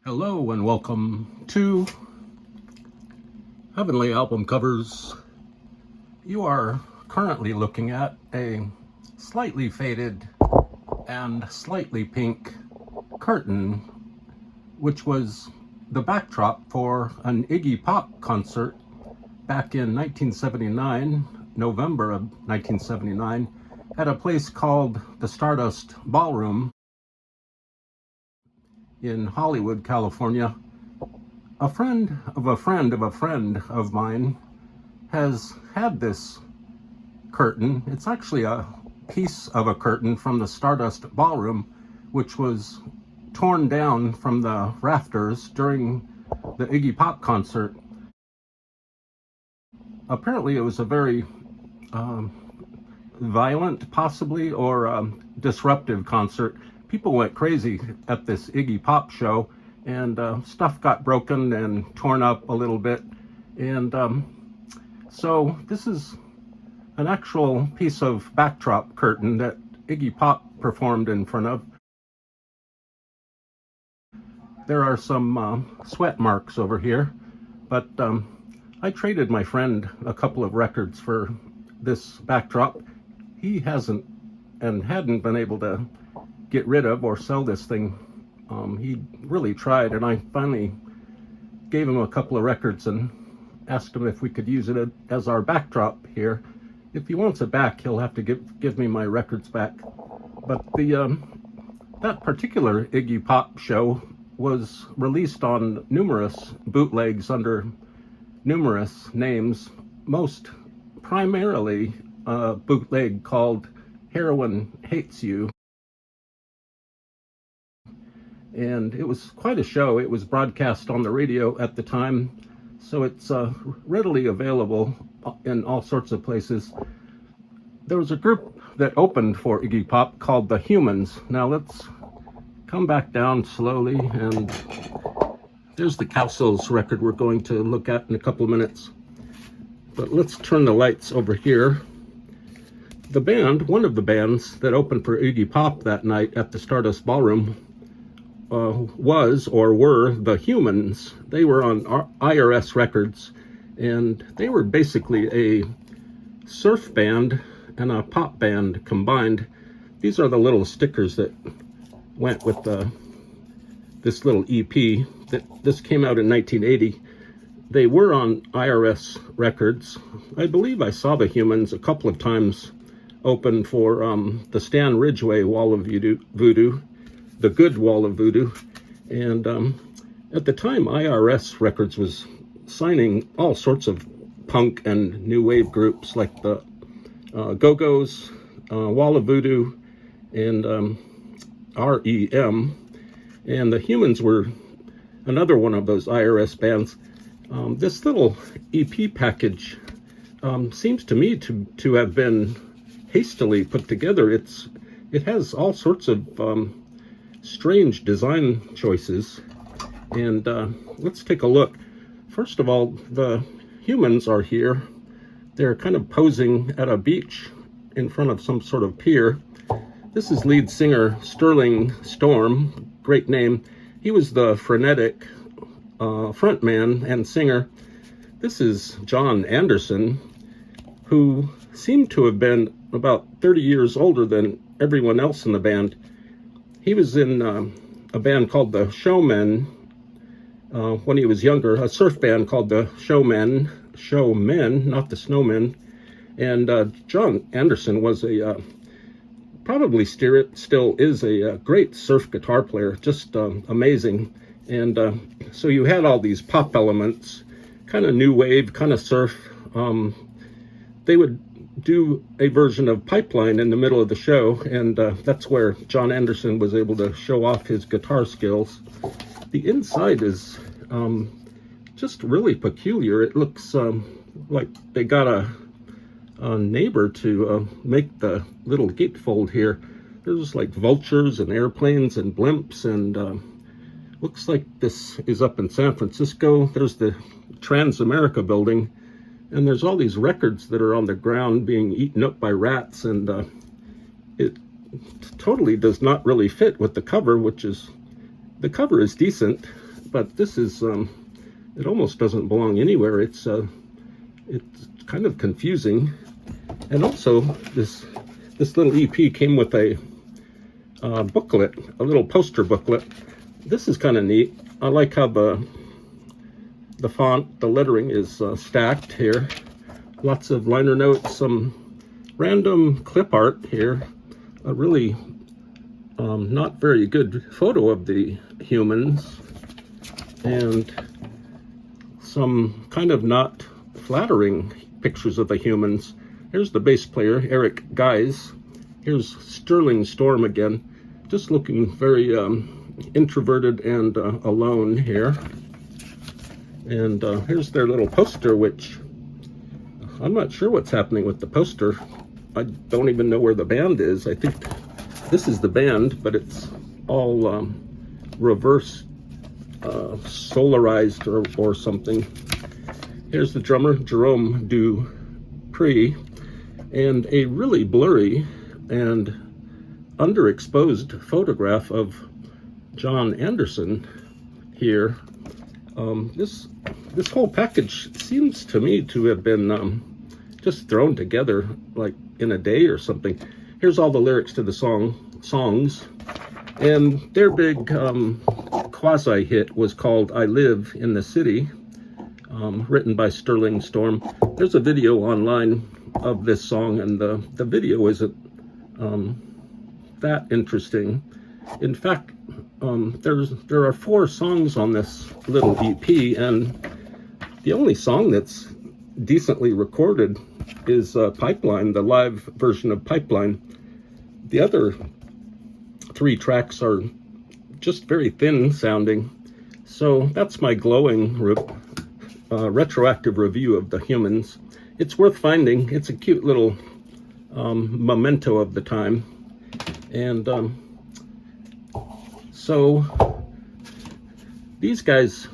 Hello and welcome to Heavenly Album Covers. You are currently looking at a slightly faded and slightly pink curtain, which was the backdrop for an Iggy Pop concert back in 1979, November of 1979, at a place called the Stardust Ballroom in Hollywood, California. A friend of a friend of a friend of mine has had this curtain. It's actually a piece of a curtain from the Stardust Ballroom, which was torn down from the rafters during the Iggy Pop concert. Apparently it was a very violent, possibly, or disruptive concert. People went crazy at this Iggy Pop show, and stuff got broken and torn up a little bit. And so this is an actual piece of backdrop curtain that Iggy Pop performed in front of. There are some sweat marks over here, but I traded my friend a couple of records for this backdrop. He hasn't and hadn't been able to get rid of or sell this thing. He really tried, and I finally gave him a couple of records and asked him if we could use it as our backdrop here. If he wants it back, he'll have to give me my records back. But the that particular Iggy Pop show was released on numerous bootlegs under numerous names, most primarily a bootleg called Heroin Hates You. And it was quite a show. It was broadcast on the radio at the time, so it's readily available in all sorts of places. There was a group that opened for Iggy Pop called the Humans. Now let's come back down slowly, and there's the Cowsills record we're going to look at in a couple of minutes. But let's turn the lights over here. The band, one of the bands that opened for Iggy Pop that night at the Stardust Ballroom, was or were the Humans. They were on IRS Records, and they were basically a surf band and a pop band combined. These are the little stickers that went with this little EP. This came out in 1980. They were on IRS Records. I believe I saw the Humans a couple of times open for the Stan Ridgway Wall of Voodoo, the good Wall of Voodoo. And at the time, IRS Records was signing all sorts of punk and new wave groups like the Go-Go's, Wall of Voodoo, and REM. And the Humans were another one of those IRS bands. This little EP package seems to me to have been hastily put together. It has all sorts of strange design choices, and let's take a look. First of all, the Humans are here. They're kind of posing at a beach in front of some sort of pier. This is lead singer Sterling Storm, great name. He was the frenetic frontman and singer. This is John Anderson, who seemed to have been about 30 years older than everyone else in the band. He was in a band called the Showmen when he was younger, a surf band called the Showmen, not the Snowmen. And John Anderson was probably still is a great surf guitar player, just amazing. And so you had all these pop elements, kind of new wave, kind of surf. They would do a version of Pipeline in the middle of the show, and that's where John Anderson was able to show off his guitar skills. The inside is just really peculiar. It looks like they got a neighbor to make the little gatefold here. There's like vultures and airplanes and blimps, and looks like this is up in San Francisco. There's the Transamerica building, and there's all these records that are on the ground being eaten up by rats, and it totally does not really fit with the cover, the cover is decent. but this is, it almost doesn't belong anywhere. It's kind of confusing. And also, this little EP came with a booklet, a little poster booklet. This is kind of neat. I like how the font, the lettering is stacked here. Lots of liner notes, some random clip art here. A really not very good photo of the humans, and some kind of not flattering pictures of the humans. Here's the bass player, IGGY. Here's Sterling Storm again, just looking very introverted and alone here. And here's their little poster, which I'm not sure what's happening with the poster. I don't even know where the band is. I think this is the band, but it's all reverse solarized or something. Here's the drummer, Jerome Dupree, and a really blurry and underexposed photograph of John Anderson here. This whole package seems to me to have been just thrown together like in a day or something. Here's all the lyrics to the songs, and their big quasi hit was called "I Live in the City," written by Sterling Storm. There's a video online of this song, and the video isn't that interesting. In fact, there are 4 songs on this little EP, and the only song that's decently recorded is Pipeline, the live version of Pipeline. The other 3 tracks are just very thin sounding. So that's my glowing retroactive review of the humans. It's worth finding. It's a cute little memento of the time. And so these guys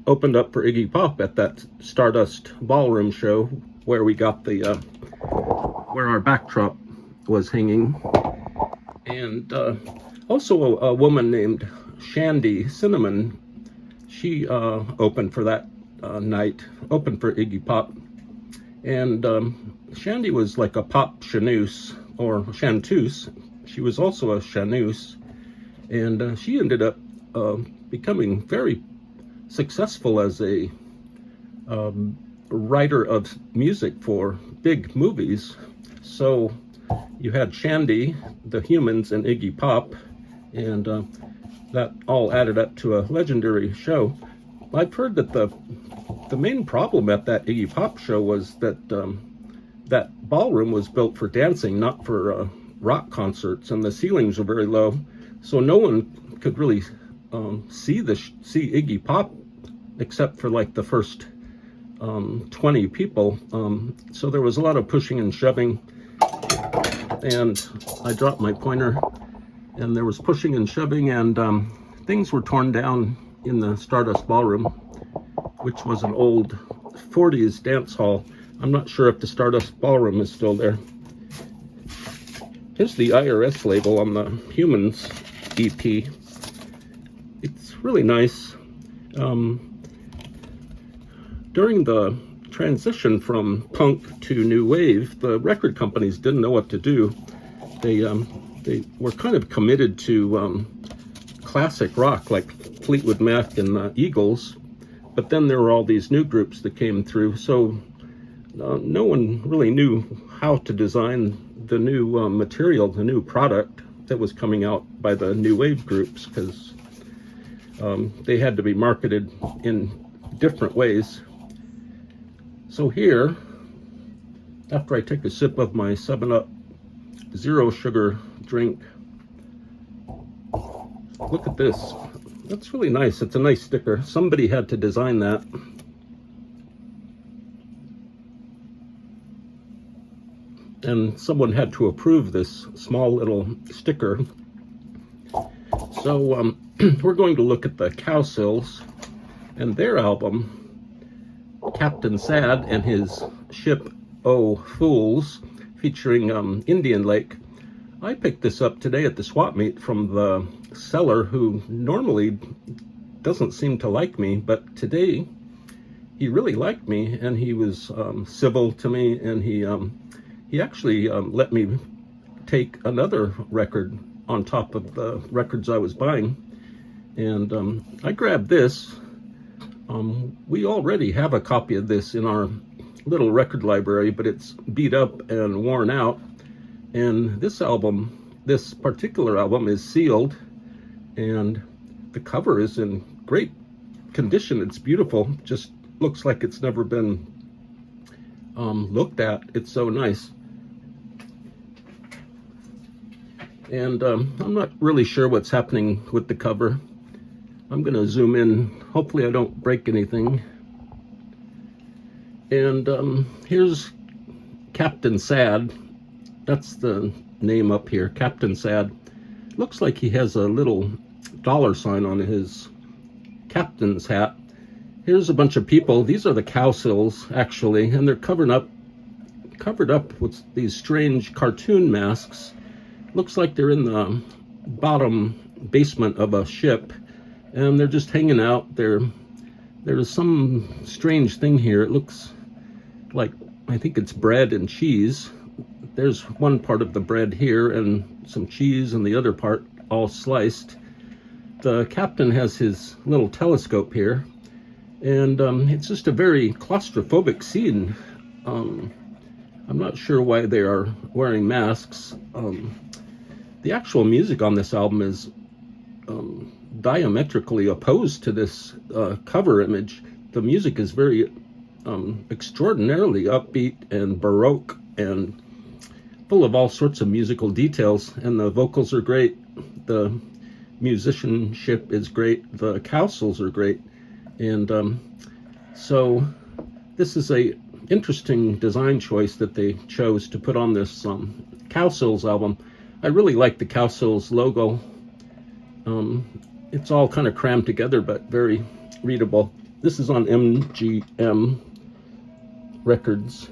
opened up for Iggy Pop at that Stardust Ballroom show where we got the where our backdrop was hanging. And also a woman named Shandi Sinnamon, she opened for that night, opened for Iggy Pop. And Shandi was like a pop chanteuse or chanteuse. She was also a chanteuse, and she ended up becoming very successful as a writer of music for big movies. So you had Shandi, the humans, and Iggy Pop, and that all added up to a legendary show. I've heard that the main problem at that Iggy Pop show was that that ballroom was built for dancing, not for rock concerts, and the ceilings were very low, so no one could really see Iggy Pop except for like the first 20 people. So there was a lot of pushing and shoving, and I dropped my pointer, and there was pushing and shoving, and things were torn down in the Stardust Ballroom, which was an old 40s dance hall. I'm not sure if the Stardust Ballroom is still there. Here's the IRS label on the Humans EP. It's really nice. During the transition from punk to new wave, the record companies didn't know what to do. They were kind of committed to classic rock like Fleetwood Mac and the Eagles, but then there were all these new groups that came through, so no one really knew how to design the new material, the new product that was coming out by the new wave groups, because they had to be marketed in different ways. So here, after I take a sip of my 7-Up zero sugar drink, look at this. That's really nice. It's a nice sticker. Somebody had to design that. And someone had to approve this small little sticker. So we're going to look at the Cowsills and their album, Captain Sad and his Ship O' Fools, featuring Indian Lake. I picked this up today at the swap meet from the seller, who normally doesn't seem to like me, but today he really liked me, and he was civil to me, and he actually let me take another record on top of the records I was buying. And I grabbed this. We already have a copy of this in our little record library, but it's beat up and worn out. And this particular album is sealed, and the cover is in great condition. It's beautiful. Just looks like it's never been looked at. It's so nice. And I'm not really sure what's happening with the cover. I'm going to zoom in. Hopefully I don't break anything. And here's Captain Sad. That's the name up here, Captain Sad. Looks like he has a little $sign on his captain's hat. Here's a bunch of people. These are the Cowsills, actually, and they're covered up with these strange cartoon masks. Looks like they're in the bottom basement of a ship, and they're just hanging out. There's some strange thing here. It looks like, I think it's bread and cheese. There's one part of the bread here and some cheese, and the other part all sliced. The captain has his little telescope here, and it's just a very claustrophobic scene. I'm not sure why they are wearing masks. The actual music on this album is diametrically opposed to this cover image. The music is very extraordinarily upbeat and baroque and full of all sorts of musical details, and the vocals are great. The musicianship is great. The Cowsills are great. And so this is a interesting design choice that they chose to put on this Cowsills album. I really like the Cowsills logo. It's all kind of crammed together, but very readable. This is on MGM Records.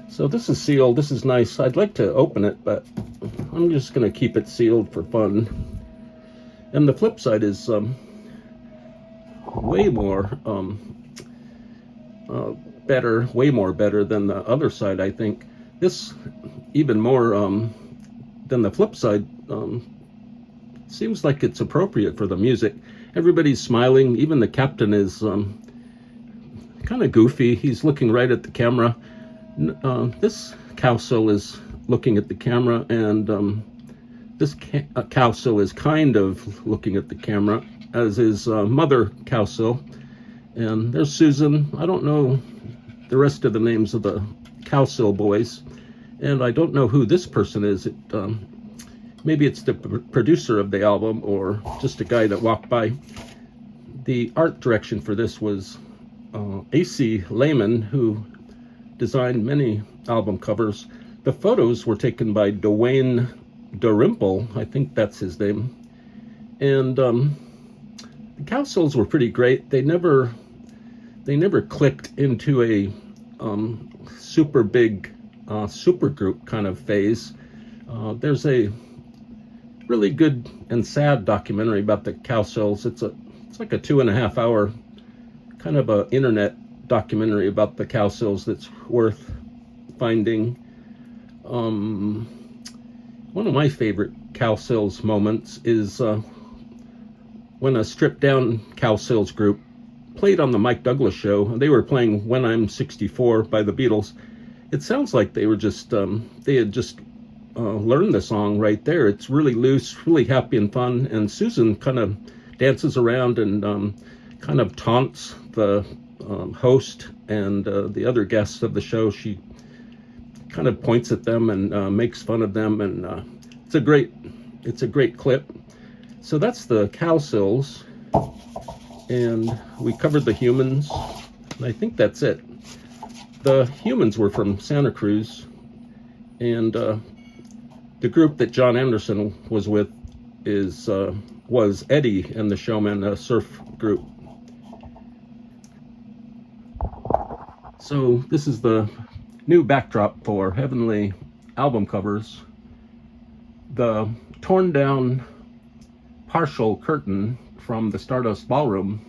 So this is sealed. This is nice. I'd like to open it, but I'm just going to keep it sealed for fun. And the flip side is way more better than the other side, I think. This, even more than the flip side, seems like it's appropriate for the music. Everybody's smiling. Even the captain is kind of goofy. He's looking right at the camera. This Cowsill is looking at the camera, and this Cowsill is kind of looking at the camera, as is Mother Cowsill. And there's Susan. I don't know the rest of the names of the Cowsill boys, and I don't know who this person is. Maybe it's the producer of the album, or just a guy that walked by. The art direction for this was A.C. Lehman, who designed many album covers. The photos were taken by Dwayne Dalrymple, I think that's his name. And the Cowsills were pretty great. They never clicked into a super big super group kind of phase. There's a really good and sad documentary about the Cowsills. It's like a 2.5 hour kind of a internet documentary about the Cowsills that's worth finding. One of my favorite Cowsills moments is when a stripped down Cowsills group played on the Mike Douglas show. They were playing When I'm 64 by the Beatles. It sounds like they were just they had just learned the song right there. It's really loose, really happy and fun, and Susan kind of dances around and kind of taunts the host and the other guests of the show. She kind of points at them and makes fun of them, and it's a great clip. So that's the Cowsills, and we covered the Humans, and I think that's it. The Humans were from Santa Cruz, and the group that John Anderson was with was Eddie and the Showmen, a surf group. So this is the new backdrop for Heavenly album covers. The torn down partial curtain from the Stardust Ballroom